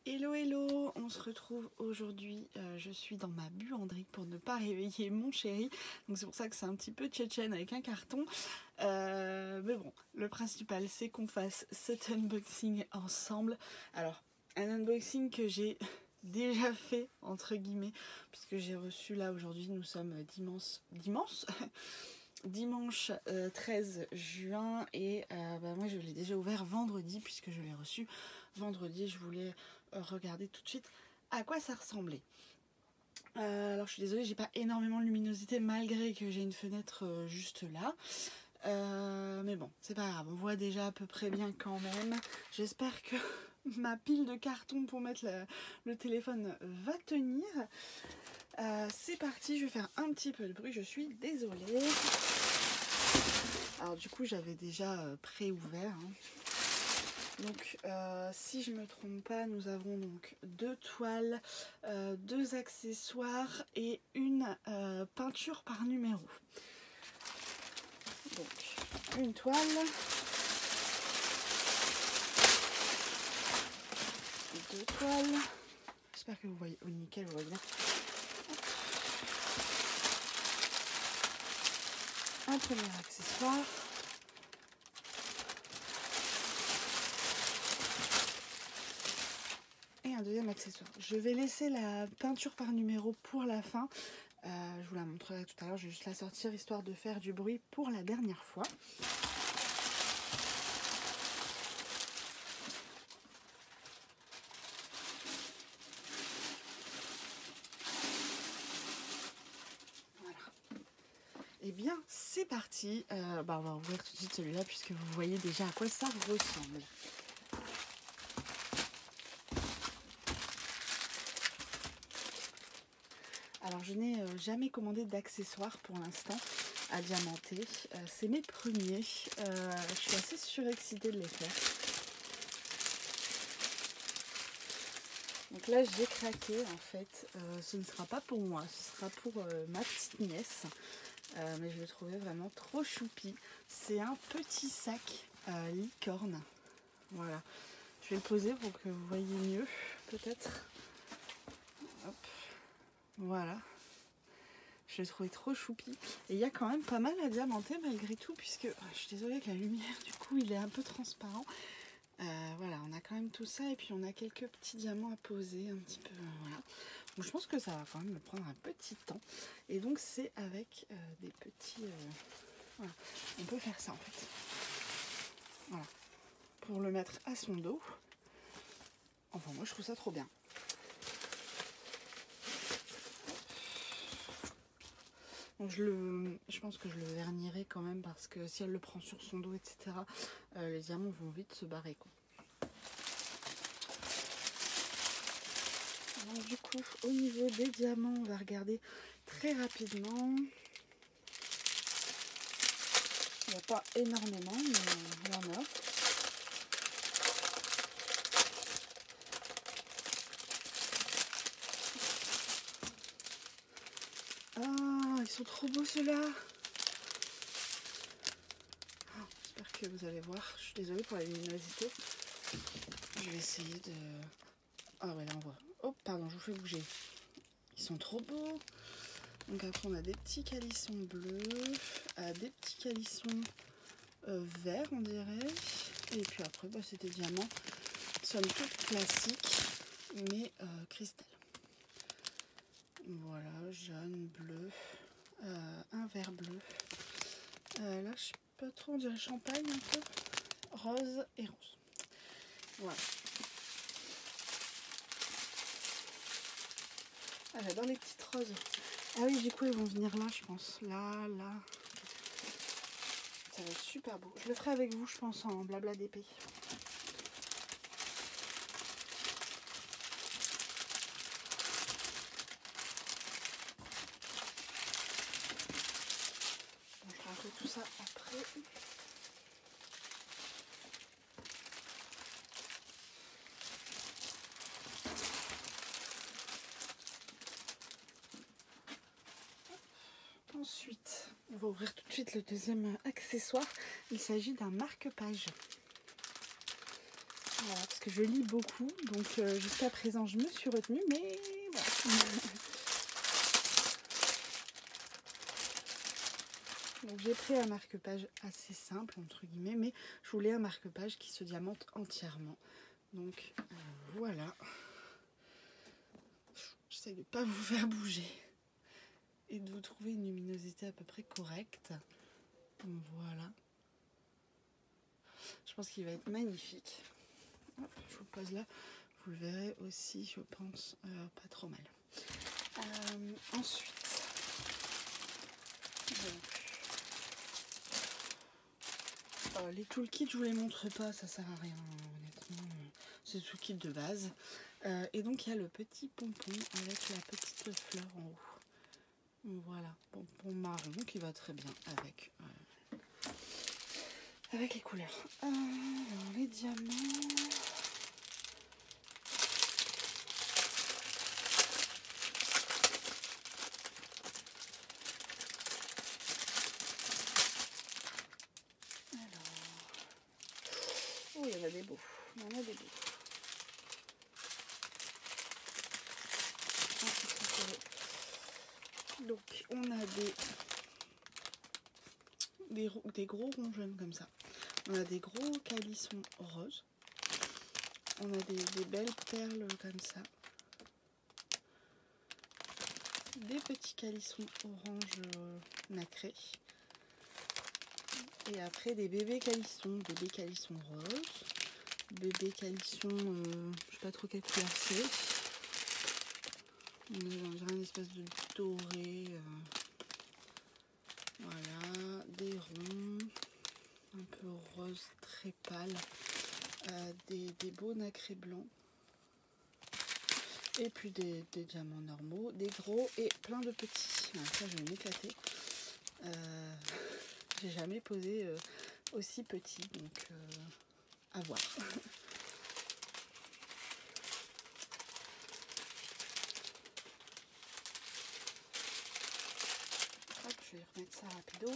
Hello hello, on se retrouve aujourd'hui, je suis dans ma buanderie pour ne pas réveiller mon chéri, donc c'est pour ça que c'est un petit peu tchétchène avec un carton, mais bon, le principal c'est qu'on fasse cet unboxing ensemble. Alors, un unboxing que j'ai déjà fait, entre guillemets, puisque j'ai reçu là aujourd'hui, nous sommes dimanche 13 juin et moi je l'ai déjà ouvert vendredi puisque je l'ai reçu vendredi. Je voulais regarder tout de suite à quoi ça ressemblait. Alors je suis désolée, j'ai pas énormément de luminosité malgré que j'ai une fenêtre juste là. Mais bon, c'est pas grave, on voit déjà à peu près bien quand même. J'espère que ma pile de carton pour mettre le téléphone va tenir. C'est parti, je vais faire un petit peu de bruit, je suis désolée. Alors du coup j'avais déjà pré-ouvert. Donc si je me trompe pas, nous avons donc 2 toiles, 2 accessoires et une peinture par numéro. Donc une toile, 2 toiles. J'espère que vous voyez au nickel, vous voyez bien. Un premier accessoire. Et un deuxième accessoire. Je vais laisser la peinture par numéro pour la fin. Je vous la montrerai tout à l'heure. Je vais juste la sortir histoire de faire du bruit pour la dernière fois. Voilà. Et bien, c'est parti. On va ouvrir tout de suite celui-là puisque vous voyez déjà à quoi ça ressemble. Alors je n'ai jamais commandé d'accessoires pour l'instant à diamanter. C'est mes premiers. Je suis assez surexcitée de les faire. Donc là j'ai craqué en fait. Ce ne sera pas pour moi, ce sera pour ma petite nièce. Mais je le trouvais vraiment trop choupi. C'est un petit sac licorne. Voilà. Je vais le poser pour que vous voyez mieux peut-être. Hop. Voilà. Je l'ai trouvé trop choupi. Et il y a quand même pas mal à diamanter malgré tout, puisque je suis désolée avec la lumière, du coup il est un peu transparent. Voilà, on a quand même tout ça et puis on a quelques petits diamants à poser un petit peu. Voilà. Donc je pense que ça va quand même me prendre un petit temps. Et donc c'est avec des petits... voilà, on peut faire ça en fait. Voilà. Pour le mettre à son dos. Enfin moi je trouve ça trop bien. Donc je pense que je le vernirai quand même parce que si elle le prend sur son dos, etc., les diamants vont vite se barrer, quoi. Donc du coup, au niveau des diamants, on va regarder très rapidement. Il n'y a pas énormément, mais il y en a. Ah, ils sont trop beaux ceux-là. J'espère que vous allez voir. Je suis désolée pour la luminosité. Je vais essayer de... Ah ouais, là on voit. Oh, pardon, je vous fais bouger. Ils sont trop beaux. Donc après on a des petits calissons bleus, des petits calissons verts on dirait. Et puis après c'est des diamants, somme toute classiques, mais cristal. Voilà, jaune, bleu, un vert bleu. Là je sais pas trop, on dirait champagne un peu. Rose et rose. Voilà. Ah, j'adore les petites roses. Ah oui, du coup, ils vont venir là, je pense. Là. Ça va être super beau. Je le ferai avec vous, je pense, en blabla d'épée. Bon, je ferai tout ça après. Ensuite, on va ouvrir tout de suite le deuxième accessoire. Il s'agit d'un marque-page. Voilà, parce que je lis beaucoup, donc jusqu'à présent je me suis retenue, mais voilà. Donc j'ai pris un marque-page assez simple, entre guillemets, mais je voulais un marque-page qui se diamante entièrement. Donc voilà. J'essaie de ne pas vous faire bouger et de vous trouver une luminosité à peu près correcte. Voilà. Je pense qu'il va être magnifique. Hop, je vous pose là. Vous le verrez aussi, je pense, pas trop mal. Ensuite, les toolkits, je vous les montre pas, ça sert à rien, honnêtement. C'est le toolkit de base. Et donc, il y a le petit pompon avec la petite fleur en haut. Voilà, pompon marron qui va très bien avec les couleurs. Alors, les diamants. Oh, il y en a des beaux. Il y en a des beaux. Donc, on a des gros ronds jaunes comme ça. On a des gros calissons roses. On a des belles perles comme ça. Des petits calissons orange nacré. Et après des bébés calissons roses. Bébé calisson, je sais pas trop quelle couleur c'est. On dirait une espèce de doré. Voilà, des ronds, un peu rose très pâle. Des beaux nacrés blancs. Et puis des diamants normaux, des gros et plein de petits. Alors ça, je vais m'éclater. J'ai jamais posé aussi petit, donc à voir. Hop, je vais remettre ça rapido.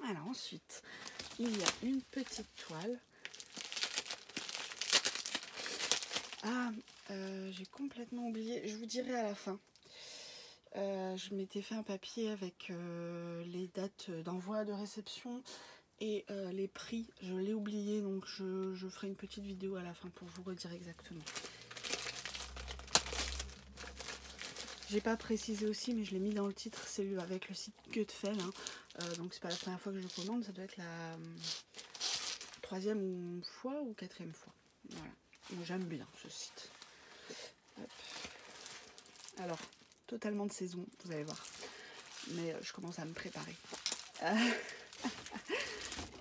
Alors ensuite, il y a une petite toile. Ah, j'ai complètement oublié, je vous dirai à la fin. Je m'étais fait un papier avec les dates d'envoi, de réception et les prix. Je l'ai oublié, donc je ferai une petite vidéo à la fin pour vous redire exactement. J'ai pas précisé aussi, mais je l'ai mis dans le titre, c'est avec le site Gutfeld. Donc c'est pas la première fois que je commande, ça doit être la troisième fois ou quatrième fois. Voilà. J'aime bien ce site. Hop. Alors, totalement de saison, vous allez voir. Mais je commence à me préparer.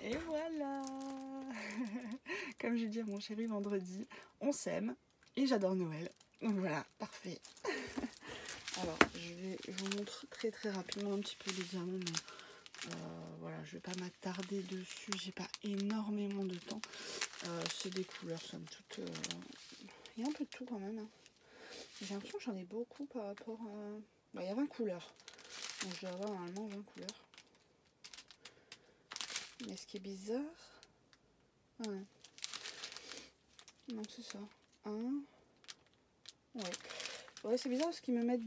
Et voilà. Comme je dis à mon chéri vendredi, on s'aime et j'adore Noël. Donc voilà, parfait. Alors, je vous montre très rapidement un petit peu les diamants, mais voilà, je vais pas m'attarder dessus, j'ai pas énormément de temps. C'est des couleurs, somme toute. Il y a un peu de tout quand même. Hein. J'ai l'impression que j'en ai beaucoup par rapport à. Bah, il y a 20 couleurs. Donc je dois avoir normalement 20 couleurs. Mais ce qui est bizarre. Ah ouais. Non, c'est ça. Ouais. Ouais, c'est bizarre parce qu'ils me mettent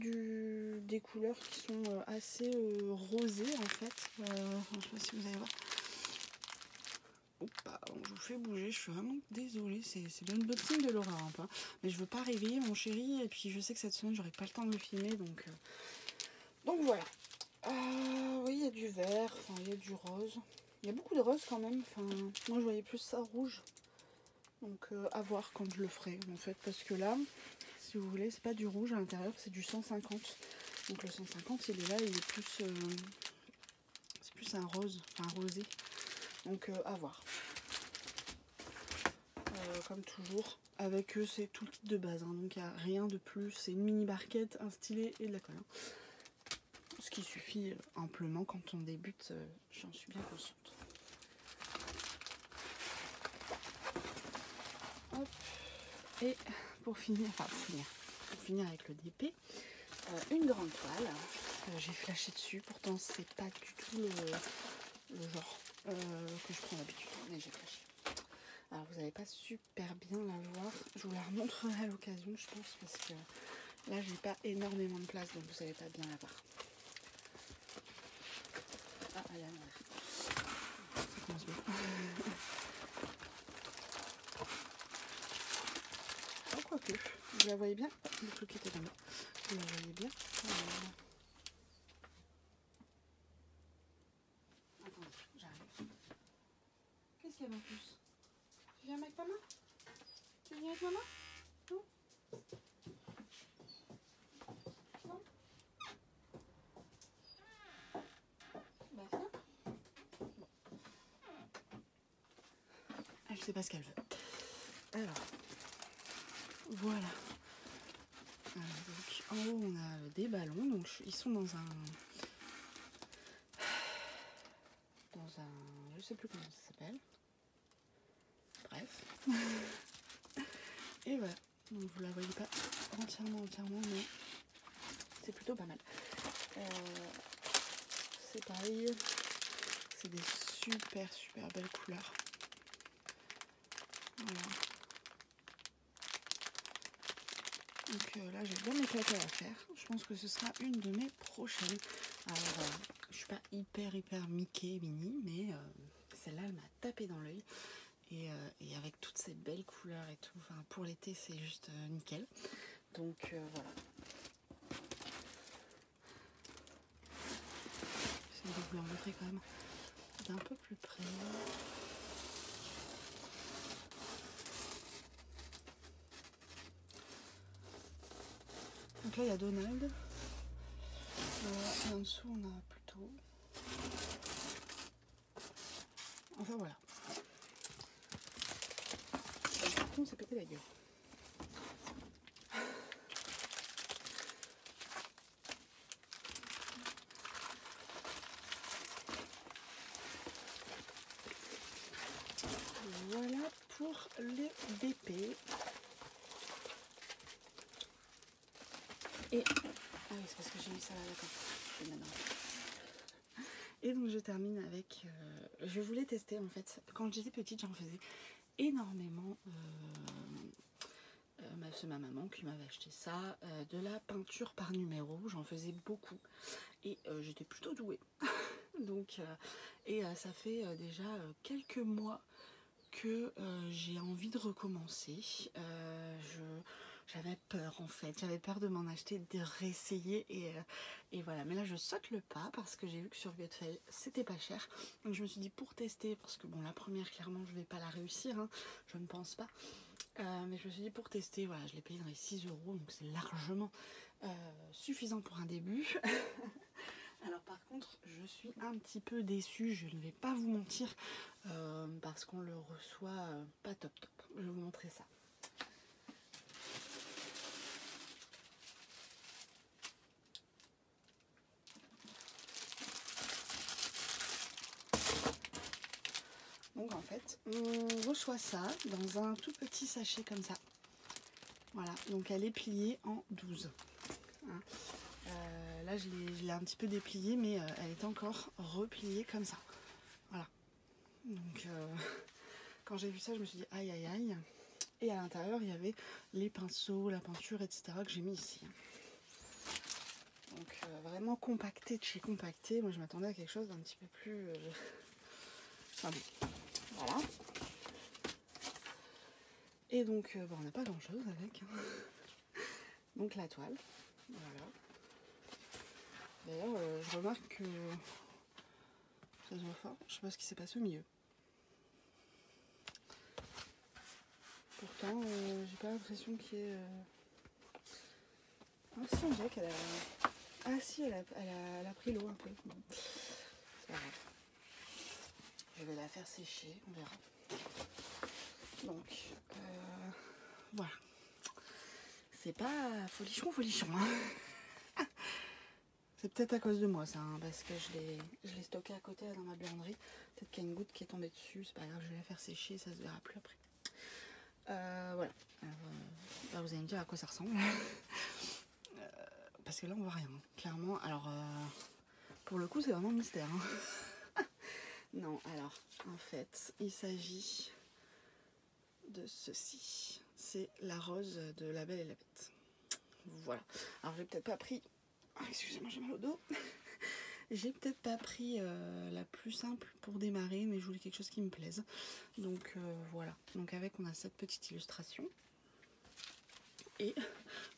des couleurs qui sont assez rosées en fait. Je sais pas si vous allez voir. Opa, je vous fais bouger, je suis vraiment désolée, c'est l'unboxing de Laura un peu. Mais je veux pas réveiller mon chéri et puis je sais que cette semaine j'aurai pas le temps de le filmer donc voilà. Oui, il y a du vert, enfin il y a du rose. Il y a beaucoup de rose quand même, enfin moi je voyais plus ça rouge. Donc à voir quand je le ferai en fait, parce que là, si vous voulez, c'est pas du rouge à l'intérieur, c'est du 150. Donc le 150 il est là, il est plus c'est plus un rose, enfin un rosé. Donc à voir. comme toujours. Avec eux, c'est tout le kit de base, hein, donc il n'y a rien de plus. C'est une mini barquette, un stylet et de la colle. Hein. Ce qui suffit amplement quand on débute, j'en suis bien consciente. Hop. Et pour finir avec le DP, une grande toile. J'ai flashé dessus, pourtant c'est pas du tout le genre que je prends d'habitude, mais j'ai flashé. Alors vous n'allez pas super bien la voir, je vous la remontrerai à l'occasion je pense, parce que là j'ai pas énormément de place, donc vous n'allez pas bien la voir. Ah, elle est à l'envers. Ça commence bien. Oh, quoique, vous la voyez bien. Le truc était là-bas. Vous la voyez bien. Attendez, j'arrive. Qu'est-ce qu'il y a en plus? Tu viens avec maman? Tu viens avec maman? Non? Non? Bah viens. Bon. Elle sait pas ce qu'elle veut. Alors, voilà. Donc en haut on a des ballons, donc ils sont dans un, je sais plus comment ça s'appelle. Bref. Et voilà. Donc vous la voyez pas entièrement, mais c'est plutôt pas mal. C'est pareil, c'est des super belles couleurs. Voilà. Donc là j'ai bien m'éclater à la faire. Je pense que ce sera une de mes prochaines. Alors je suis pas hyper Mickey mini, mais celle-là elle m'a tapé dans l'œil. Et avec toutes ces belles couleurs et tout, enfin, pour l'été c'est juste nickel. Donc voilà. J'essaie de vous la montrer quand même d'un peu plus près. Donc là il y a Donald. Et en dessous on a plutôt. Enfin voilà. Par contre on s'est pété la gueule. Voilà pour les DP. Et ah oui, c'est parce que j'ai mis ça là, d'accord. Et donc je termine avec, je voulais tester en fait, quand j'étais petite j'en faisais énormément, c'est ma maman qui m'avait acheté ça, de la peinture par numéro, j'en faisais beaucoup et j'étais plutôt douée. Donc, ça fait déjà quelques mois que j'ai envie de recommencer. J'avais peur en fait, j'avais peur de m'en acheter, de réessayer et voilà. Mais là je saute le pas parce que j'ai vu que sur Gutfeld c'était pas cher. Donc je me suis dit pour tester, parce que bon la première clairement je vais pas la réussir, hein, je ne pense pas. Mais je me suis dit pour tester, voilà, je l'ai payé dans les 6 €, donc c'est largement suffisant pour un début. Alors par contre je suis un petit peu déçue, je ne vais pas vous mentir, parce qu'on le reçoit pas top. Je vais vous montrer ça. Donc en fait on reçoit ça dans un tout petit sachet comme ça. Voilà, donc elle est pliée en 12. Hein. Là je l'ai un petit peu dépliée, mais elle est encore repliée comme ça. Voilà. Donc quand j'ai vu ça je me suis dit aïe aïe aïe. Et à l'intérieur il y avait les pinceaux, la peinture, etc. que j'ai mis ici. Donc vraiment compacté de chez compacté. Moi je m'attendais à quelque chose d'un petit peu plus... Enfin bon, voilà. Et donc bon, on n'a pas grand chose avec. Hein. Donc la toile. Voilà. D'ailleurs je remarque que ça se voit fort. Je sais pas ce qui s'est passé au milieu. Pourtant j'ai pas l'impression qu'il y ait... Ah si, on dirait qu'elle a... Ah si, elle a pris l'eau un peu. Bon. C'est pas grave. Je vais la faire sécher, on verra. Donc voilà, c'est pas folichon hein. C'est peut-être à cause de moi ça, hein, parce que je l'ai stocké à côté là, dans ma buanderie. Peut-être qu'il y a une goutte qui est tombée dessus, c'est pas grave, je vais la faire sécher, ça se verra plus après. Voilà, bah, vous allez me dire à quoi ça ressemble. Parce que là on voit rien, clairement. Alors pour le coup c'est vraiment mystère. Hein. Non, alors en fait il s'agit de ceci. C'est la rose de La Belle et la Bête. Voilà. Alors j'ai peut-être pas pris... Ah, excusez-moi, j'ai mal au dos. J'ai peut-être pas pris la plus simple pour démarrer, mais je voulais quelque chose qui me plaise. Donc voilà. Donc avec, on a cette petite illustration. Et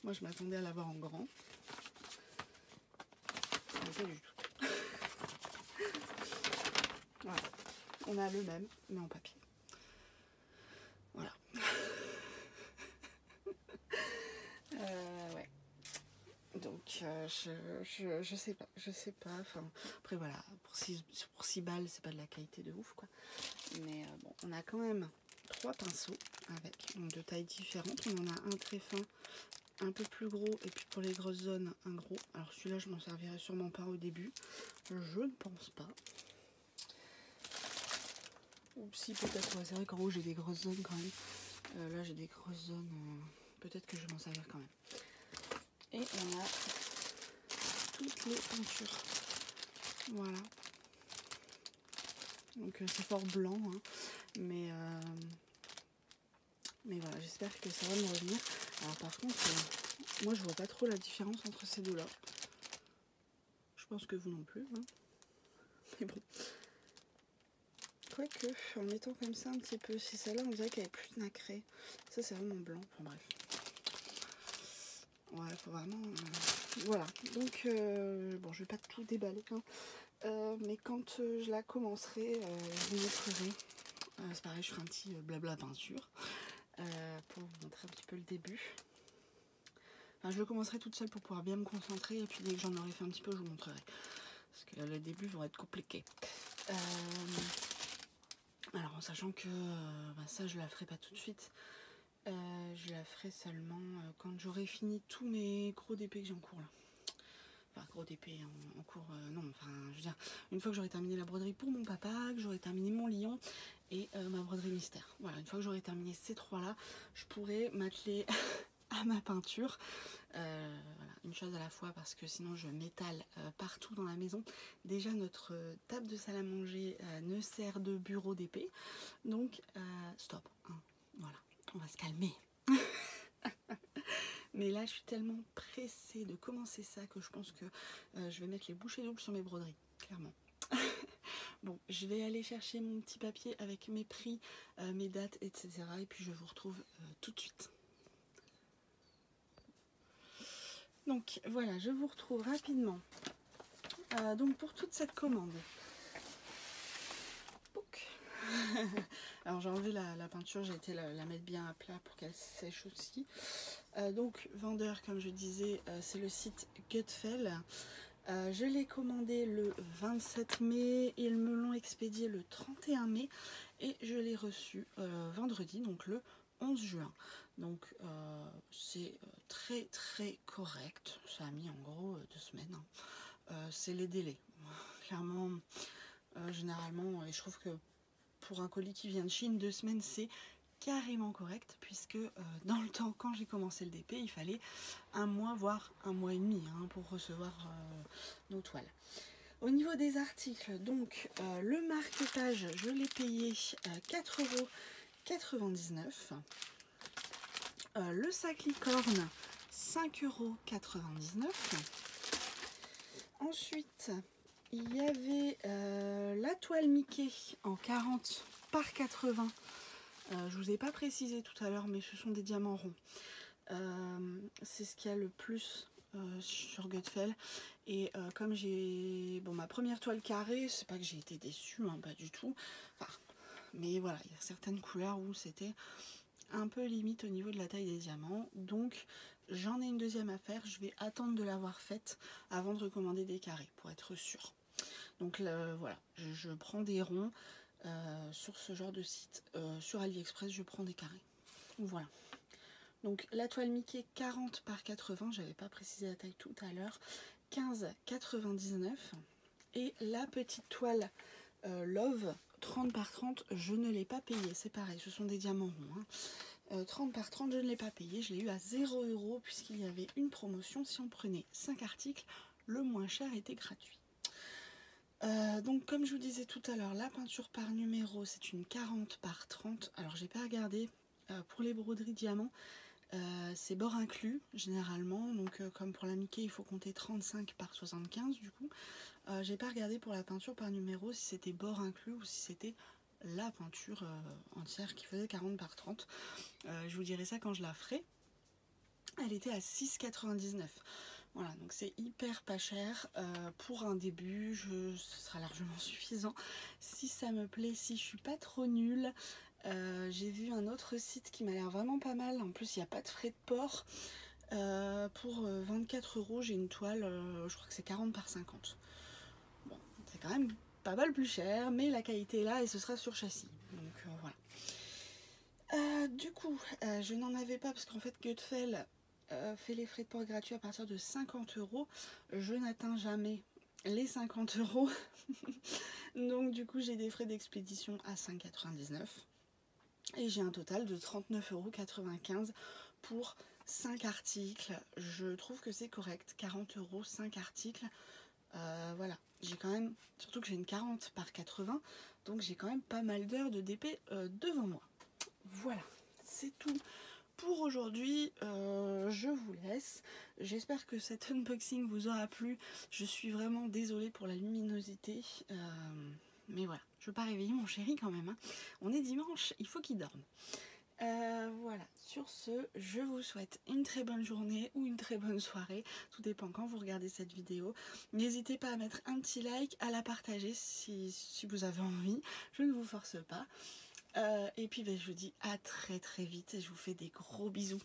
moi, je m'attendais à l'avoir en grand. Mais pas du tout. Voilà. On a le même, mais en papier. Voilà. Ouais. Donc je sais pas, enfin après voilà, pour 6 balles c'est pas de la qualité de ouf quoi, mais bon, on a quand même 3 pinceaux avec donc, de tailles différentes. On en a un très fin, un peu plus gros, et puis pour les grosses zones un gros. Alors celui-là je m'en servirai sûrement pas au début, je ne pense pas, ou si peut-être, ouais, c'est vrai qu'en haut j'ai des grosses zones quand même, là j'ai des grosses zones, peut-être que je vais m'en servir quand même. Et on a toutes les peintures, voilà, donc c'est fort blanc hein. Mais voilà, j'espère que ça va me revenir. Alors par contre moi je vois pas trop la différence entre ces deux là, je pense que vous non plus hein. Mais bon, quoique en mettant comme ça un petit peu, si celle-là on dirait qu'elle est plus nacrée, ça c'est vraiment blanc, enfin bref, ouais, faut vraiment voilà. Donc bon, je vais pas tout déballer hein. Mais quand je la commencerai, je vous montrerai. C'est pareil, je ferai un petit blabla peinture pour vous montrer un petit peu le début. Enfin, je le commencerai toute seule pour pouvoir bien me concentrer, et puis dès que j'en aurai fait un petit peu, je vous montrerai. Parce que le début va être compliqué. Alors en sachant que bah, ça je la ferai pas tout de suite. Je la ferai seulement quand j'aurai fini tous mes gros DP que j'ai en cours là. Enfin, gros DP en cours, non, enfin, je veux dire, une fois que j'aurai terminé la broderie pour mon papa, que j'aurai terminé mon lion et ma broderie mystère. Voilà, une fois que j'aurai terminé ces trois-là, je pourrai m'atteler à ma peinture. Voilà, une chose à la fois, parce que sinon je m'étale partout dans la maison. Déjà, notre table de salle à manger ne sert de bureau d'épée. Donc, stop. Hein, voilà, on va se calmer. Mais là, je suis tellement pressée de commencer ça que je pense que je vais mettre les bouchées doubles sur mes broderies, clairement. Bon, je vais aller chercher mon petit papier avec mes prix, mes dates, etc. Et puis je vous retrouve tout de suite. Donc voilà, je vous retrouve rapidement. Donc pour toute cette commande. Alors j'ai enlevé la peinture, j'ai été la mettre bien à plat pour qu'elle sèche aussi. Donc vendeur, comme je disais, c'est le site Gutfeld. Je l'ai commandé le 27 mai, ils me l'ont expédié le 31 mai et je l'ai reçu vendredi, donc le 11 juin. Donc c'est très très correct, ça a mis en gros 2 semaines. Hein. C'est les délais, clairement, généralement, et je trouve que pour un colis qui vient de Chine, 2 semaines c'est carrément correct, puisque dans le temps, quand j'ai commencé le DP, il fallait 1 mois, voire 1 mois et demi hein, pour recevoir nos toiles. Au niveau des articles, donc le marque-page, je l'ai payé 4,99 €. Le sac licorne, 5,99 €. Ensuite, il y avait la toile Mickey en 40 par 80. Je vous ai pas précisé tout à l'heure, mais ce sont des diamants ronds. C'est ce qu'il y a le plus sur Gutfeld. Et comme j'ai ma première toile carrée, c'est pas que j'ai été déçue, hein, pas du tout. Enfin, mais voilà, il y a certaines couleurs où c'était un peu limite au niveau de la taille des diamants. Donc j'en ai une deuxième à faire. Je vais attendre de l'avoir faite avant de recommander des carrés pour être sûre. Donc là, voilà, je prends des ronds. sur ce genre de site. Sur AliExpress, je prends des carrés. Voilà. Donc la toile Mickey 40 par 80, j'avais pas précisé la taille tout à l'heure, 15,99. Et la petite toile Love 30 par 30, je ne l'ai pas payée, c'est pareil, ce sont des diamants ronds. Hein. 30 par 30, je ne l'ai pas payé, je l'ai eu à 0 € puisqu'il y avait une promotion. Si on prenait 5 articles, le moins cher était gratuit. Donc comme je vous disais tout à l'heure, la peinture par numéro, c'est une 40 par 30. Alors j'ai pas regardé pour les broderies diamants. C'est bord inclus généralement, donc comme pour la Mickey il faut compter 35 par 75 du coup. J'ai pas regardé pour la peinture par numéro si c'était bord inclus ou si c'était la peinture entière qui faisait 40 par 30. Je vous dirai ça quand je la ferai. Elle était à 6,99. Voilà, donc c'est hyper pas cher pour un début, ce sera largement suffisant. Si ça me plaît, si je suis pas trop nulle. J'ai vu un autre site qui m'a l'air vraiment pas mal, en plus il n'y a pas de frais de port. Pour 24 €, j'ai une toile, je crois que c'est 40 par 50. Bon, c'est quand même pas mal plus cher, mais la qualité est là et ce sera sur châssis. Donc voilà. Du coup, je n'en avais pas parce qu'en fait Gutfeld fait les frais de port gratuits à partir de 50 €. Je n'atteins jamais les 50 €. Donc du coup j'ai des frais d'expédition à 5,99 €. Et j'ai un total de 39,95 € pour 5 articles. Je trouve que c'est correct. 40 €, 5 articles. Voilà. J'ai quand même, surtout que j'ai une 40 par 80, donc j'ai quand même pas mal d'heures de DP devant moi. Voilà, c'est tout pour aujourd'hui. Je vous laisse. J'espère que cet unboxing vous aura plu. Je suis vraiment désolée pour la luminosité. Mais voilà, je veux pas réveiller mon chéri quand même. Hein. On est dimanche, il faut qu'il dorme. Voilà, sur ce, je vous souhaite une très bonne journée ou une très bonne soirée. Tout dépend quand vous regardez cette vidéo. N'hésitez pas à mettre un petit like, à la partager si vous avez envie. Je ne vous force pas. Et puis je vous dis à très très vite et je vous fais des gros bisous.